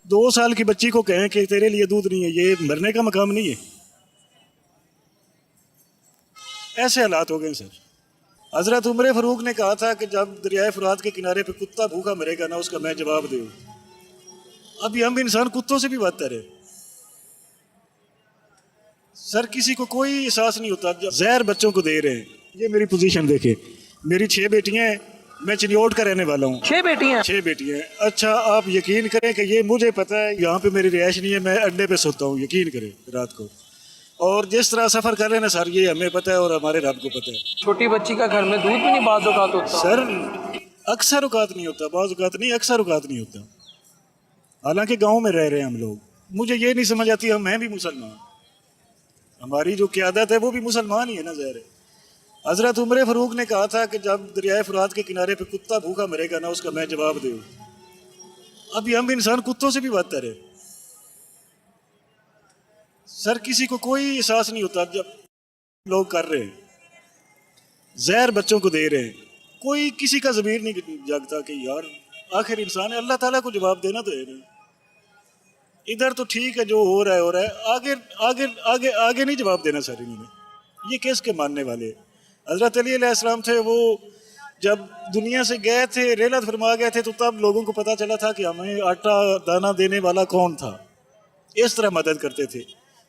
2 साल की बच्ची को कहें कि तेरे लिए दूध नहीं है, ये मरने का मकाम नहीं है। ऐसे हालात हो गए सर। हजरत उमर फारूक ने कहा था कि जब दरियाए फुरात के किनारे पे कुत्ता भूखा मरेगा ना, उसका मैं जवाब दूँ। अभी हम इंसान कुत्तों से भी बदतर है सर। किसी को कोई एहसास नहीं होता जब जहर बच्चों को दे रहे हैं। ये मेरी पोजीशन देखे, मेरी 6 बेटियां हैं, मैं चिन्योट का रहने वाला हूँ। 6 बेटियां? 6 बेटियां। अच्छा, आप यकीन करें कि ये मुझे पता है, यहाँ पे मेरी रिहाइश नहीं है, मैं अड्डे पे सोता हूँ, यकीन करें रात को। और जिस तरह सफ़र कर रहे हैं ना सर, ये हमें पता है और हमारे रब को पता है। छोटी बच्ची का घर में दूध भी नहीं बाज़ औक़ात होता सर। अक्सर औकात नहीं होता, बाज़ औक़ात नहीं, अक्सर औकात नहीं होता। हालांकि गाँव में रह रहे हैं हम लोग। मुझे ये नहीं समझ आती, हम हैं भी मुसलमान, हमारी जो क़यादत है वो भी मुसलमान ही है ना ज़ाहिर है। हज़रत उमर फारूक ने कहा था कि जब दरियाए फुरात के किनारे पे कुत्ता भूखा मरेगा ना, उसका मैं जवाब दूँ। अभी हम इंसान कुत्तों से भी बदतर है सर। किसी को कोई एहसास नहीं होता जब लोग कर रहे हैं, जहर बच्चों को दे रहे हैं, कोई किसी का ज़मीर नहीं जागता कि यार आखिर इंसान है, अल्लाह ताला को जवाब देना तो है ना। इधर तो ठीक है, जो हो रहा है हो रहा है, आगे आगे आगे आगे नहीं जवाब देना सर इन्होंने। ये किसके मानने वाले? हज़रत अली अलैहिस्सलाम थे, वो जब दुनिया से गए थे, रेलत फरमा गए थे, तो तब लोगों को पता चला था कि हमें आटा दाना देने वाला कौन था। इस तरह मदद करते थे।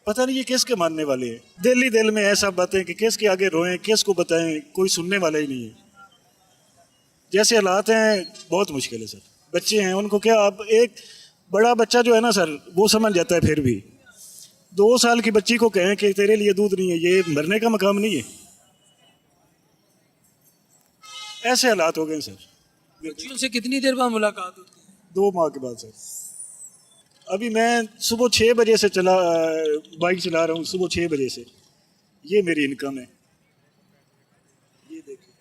पता नहीं ये किसके मानने वाले हैं। दिल ही दिल में ऐसा बातें कि किसके आगे रोएं, किसको बताएं, कोई सुनने वाला ही नहीं है। जैसे हालात हैं बहुत मुश्किल है सर। बच्चे हैं, उनको क्या, अब एक बड़ा बच्चा जो है ना सर, वो समझ जाता है फिर भी। 2 साल की बच्ची को कहें कि तेरे लिए दूध नहीं है, ये मरने का मकाम नहीं है। ऐसे हालात हो गए सर। बच्चियों से कितनी देर बाद मुलाकात होती है? 2 माह के बाद सर। अभी मैं सुबह 6 बजे से बाइक चला रहा हूँ, सुबह 6 बजे से। ये मेरी इनकम है। ये देखिए,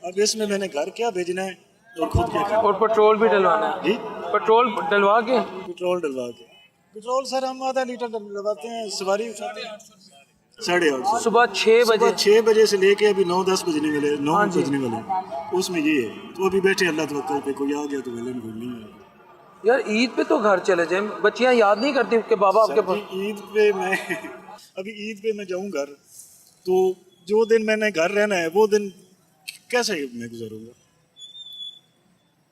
अब इसमें मैंने घर क्या भेजना है और खुद क्या और पेट्रोल भी डलवाना है? जी, पेट्रोल डलवा के? पेट्रोल डलवा के। पेट्रोल सर हम आधा लीटर डलवाते हैं, सवारी उठाते हैं 850। सुबह 6 बजे? 6 बजे से लेके अभी 9-10 बजने वाले, 9 हाँ जी। बजने वाले, उसमें ये है। तो अभी बैठे अल्लाह तवक्कल पे, कोई आ गया तो वेलन, कोई नहीं आ गया। यार ईद पे तो घर चले जाए, बच्चियां याद नहीं करती कि बाबा आपके पास? ईद पे मैं अभी ईद पे मैं जाऊँ घर, तो जो दिन मैंने घर रहना है वो दिन कैसे मैं गुजारूंगा?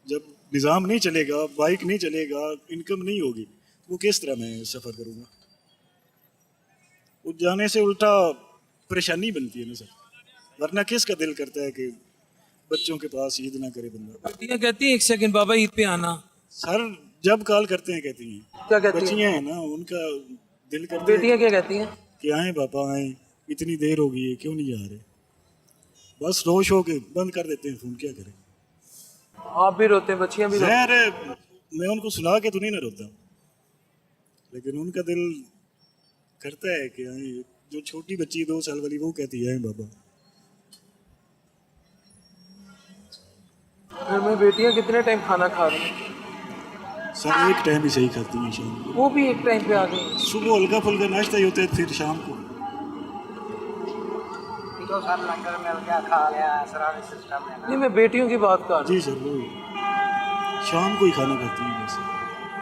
जब निज़ाम नहीं चलेगा, बाइक नहीं चलेगा, इनकम नहीं होगी, वो किस तरह मैं सफ़र करूँगा? वो जाने से उल्टा परेशानी बनती है ना सर। वरना किसका दिल करता है कि बच्चों के पास ईद ना करे बंदा। बेटियां कहती हैं 1 सेकंड बाबा ईद पे आना। सर जब कॉल करते हैं कहती हैं। क्या कहती हैं? बच्चियाँ हैं ना, उनका दिल करता है बेटियां क्या कहती हैं? कि आए पापा आए, इतनी देर हो गई है, क्यों नहीं आ रहे? बस रोश हो के बंद कर देते हैं फ़ोन, क्या करें? आप भी रोते हैं, बच्चियां भी रोती हैं? खैर, मैं उनको सुना के तो नहीं ना रोता, लेकिन उनका दिल करता है कि आए। जो छोटी बच्ची 2 साल वाली, वो कहती है बाबा। घर में बेटियां कितने टाइम खाना खा रही हैं? सर एक टाइम ही सही खाती हैं शाम को। वो भी एक टाइम पे आ गई? सुबह हल्का फुल्का नाश्ता ही होता है, फिर शाम को। नहीं, मैं बेटियों की बात कर रहा हूँ। जी सर, वही शाम को ही खाना खाती हैं बस।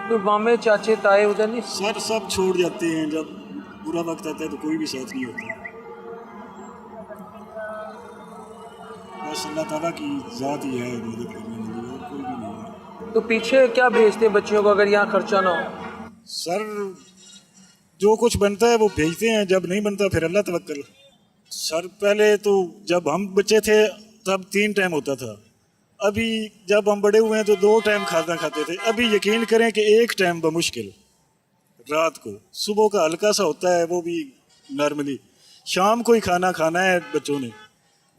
तो मामे चाचे ताए उधर नहीं? सर सब छोड़ जाते हैं, जब बुरा वक्त आता है तो कोई भी साथ नहीं होता। बस अल्लाह ताला की ज़ात ही है मदद करने वाली, और कोई भी नहीं है। तो पीछे क्या भेजते हैं बच्चियों को अगर यहाँ खर्चा ना हो? सर जो कुछ बनता है वो भेजते हैं, जब नहीं बनता फिर अल्लाह तवक्कल। सर पहले तो जब हम बच्चे थे तब 3 टाइम होता था। अभी जब हम बड़े हुए हैं तो 2 टाइम खाना खाते थे। अभी यकीन करें कि 1 टाइम बमुश्किल रात को। सुबह का हल्का सा होता है, वो भी नॉर्मली। शाम को ही खाना खाना है बच्चों ने,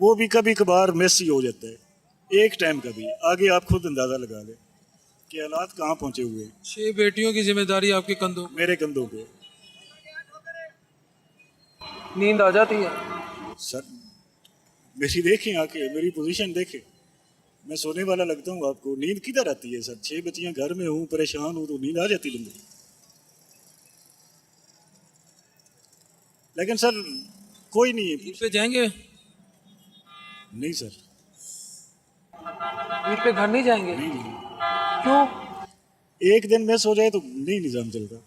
वो भी कभी कभार मिस ही हो जाता है। 1 टाइम का भी। आगे आप खुद अंदाज़ा लगा लें कि हालात कहाँ पहुँचे हुए हैं। 6 बेटियों की जिम्मेदारी आपके कंधों? मेरे कंधों पे। नींद आ जाती है? सर मेरी देखें आके, मेरी पोजीशन देखें, मैं सोने वाला लगता हूँ आपको? नींद किधर आती है सर? 6 बच्चियाँ घर में हूँ, परेशान हूँ, तो नींद आ जाती बंदे। लेकिन सर कोई नहीं है। ईद पे जाएंगे? नहीं सर, ईद पे घर नहीं जाएंगे? नहीं। क्यों? एक दिन मिस हो जाए तो नहीं निज़ाम चलता।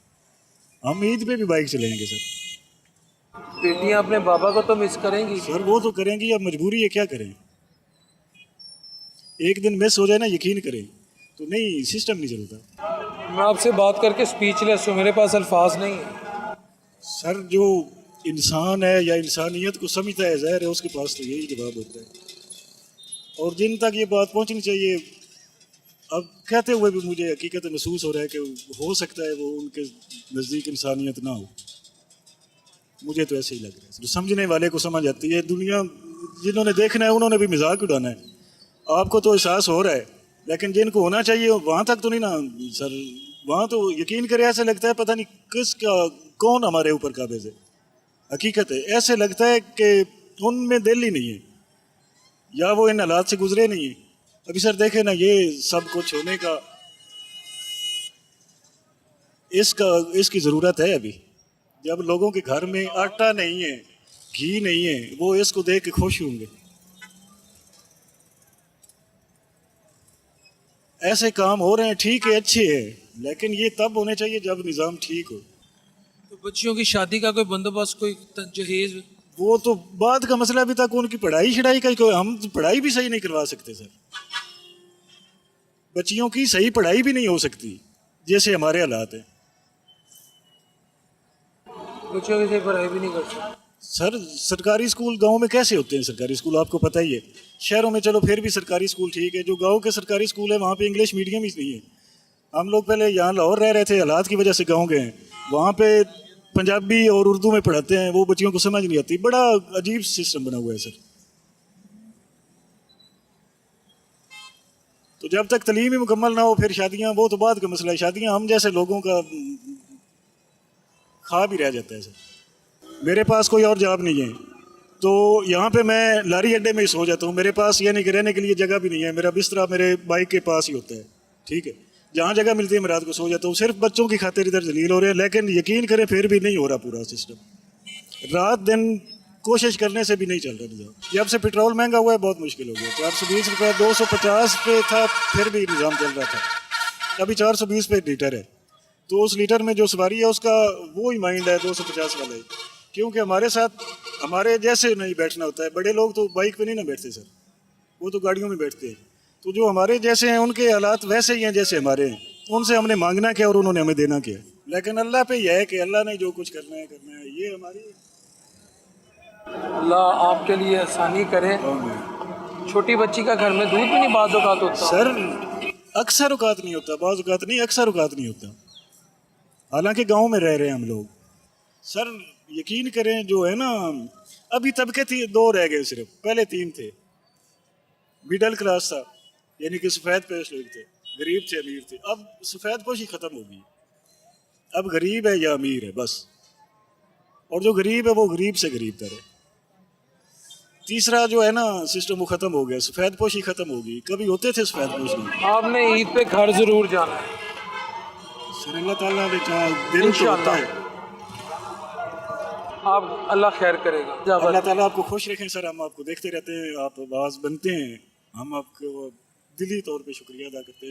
हम ईद पे भी बाइक चलाएंगे सर। बेटियां अपने बाबा को तो मिस करेंगी। सर वो तो करेंगी, अब मजबूरी है, क्या करें। एक दिन मिस हो जाए ना, यकीन करें तो नहीं, सिस्टम नहीं चलता। मैं आपसे बात करके स्पीचलेस हूँ, मेरे पास अल्फाज नहीं है। सर जो इंसान है या इंसानियत को समझता है, ज़ाहिर है उसके पास तो यही जवाब होता है। और जिन तक ये बात पहुंचनी चाहिए, अब कहते हुए भी मुझे हकीकत महसूस हो रहा है कि हो सकता है वो उनके नज़दीक इंसानियत ना हो। मुझे तो ऐसे ही लग रहा है। जो समझने वाले को समझ आती है, दुनिया जिन्होंने देखना है उन्होंने भी मजाक उड़ाना है। आपको तो एहसास हो रहा है, लेकिन जिनको होना चाहिए वहाँ तक तो नहीं ना सर। वहाँ तो यकीन करे ऐसे लगता है पता नहीं किसका, कौन हमारे ऊपर काबिज है। हकीकत है, ऐसे लगता है कि उनमें दिल ही नहीं है, या वो इन हालात से गुजरे नहीं है। अभी सर देखे ना, ये सब कुछ होने का इसकी ज़रूरत है। अभी जब लोगों के घर में आटा नहीं है, घी नहीं है, वो इसको देख के खुश होंगे। ऐसे काम हो रहे हैं, ठीक है, अच्छे हैं, लेकिन ये तब होने चाहिए जब निज़ाम ठीक हो। तो बच्चियों की शादी का कोई बंदोबस्त, कोई जहेज? वो तो बाद का मसला। अभी तक उनकी पढ़ाई शढ़ाई का कोई, हम पढ़ाई भी सही नहीं करवा सकते सर। बच्चियों की सही पढ़ाई भी नहीं हो सकती जैसे हमारे हालात हैं। बच्चियों की सही पढ़ाई भी नहीं कर सकते। सर सरकारी स्कूल गांव में कैसे होते हैं? सरकारी स्कूल आपको पता ही है। शहरों में चलो फिर भी सरकारी स्कूल ठीक है, जो गांव के सरकारी स्कूल है वहाँ पे इंग्लिश मीडियम ही नहीं है। हम लोग पहले यहाँ लाहौर रह रहे थे, हालात की वजह से गाँव गए हैं, वहाँ पे पंजाबी और उर्दू में पढ़ाते हैं, वो बच्चियों को समझ नहीं आती। बड़ा अजीब सिस्टम बना हुआ है सर। तो जब तक तलीम ही मुकम्मल ना हो, फिर शादियाँ वो तो बाद का मसला है। शादियाँ हम जैसे लोगों का खा भी रह जाता है सर। मेरे पास कोई और जॉब नहीं है, तो यहाँ पे मैं लारी अड्डे में ही सो जाता हूँ। मेरे पास यानी कि रहने के लिए जगह भी नहीं है। मेरा बिस्तरा मेरे बाइक के पास ही होता है, ठीक है। जहाँ जगह मिलती है मैं रात को सो जाता हूँ। सिर्फ बच्चों की खातिर इधर जलील हो रहे हैं, लेकिन यकीन करें फिर भी नहीं हो रहा पूरा सिस्टम। रात दिन कोशिश करने से भी नहीं चल रहा निज़ाम। जब से पेट्रोल महंगा हुआ है बहुत मुश्किल हो गया। 420 रुपये 250 पे था, फिर भी निज़ाम चल रहा था। अभी 420 पे लीटर है, तो उस लीटर में जो सवारी है उसका वो ही माइंड है 250 वाला ही। क्योंकि हमारे साथ हमारे जैसे नहीं बैठना होता है। बड़े लोग तो बाइक पे नहीं ना बैठते सर, वो तो गाड़ियों में बैठते हैं। तो जो हमारे जैसे हैं उनके हालात वैसे ही हैं जैसे हमारे हैं। उनसे हमने मांगना क्या और उन्होंने हमें देना क्या। लेकिन अल्लाह पे यह है कि अल्लाह ने जो कुछ करना है ये हमारी। अल्लाह आपके लिए आसानी करे। छोटी बच्ची का घर में दूध भी नहीं बाज़ औक़ात होता। सर अक्सर औक़ात नहीं होता, बाज़ औक़ात नहीं, अक्सर औक़ात नहीं होता। हालांकि गांव में रह रहे हैं हम लोग सर। यकीन करें जो है ना, अभी तबके दो रह गए सिर्फ, पहले 3 थे। मिडल क्लास था, यानी कि सफ़ेद पेश लोग थे, गरीब थे, अमीर थे। अब सफ़ेद पोश ही ख़त्म हो गई। अब गरीब है या अमीर है बस, और जो गरीब है वो गरीब से गरीब तर है। तीसरा जो है ना सिस्टम वो ख़त्म हो गया, सफ़ेद पोशी ख़त्म हो गई। कभी होते थे सफ़ेद पोश नहीं। आपने ईद पे घर ज़रूर जाना है सर अल्लाह ताला ने चाहा, दिल तो होता है। आप, अल्लाह खैर करेगा। अल्लाह ताला आपको खुश रखें सर। हम आपको देखते रहते हैं, आप आवाज़ बनते हैं, हम आपको दिली तौर पे शुक्रिया अदा करते हैं।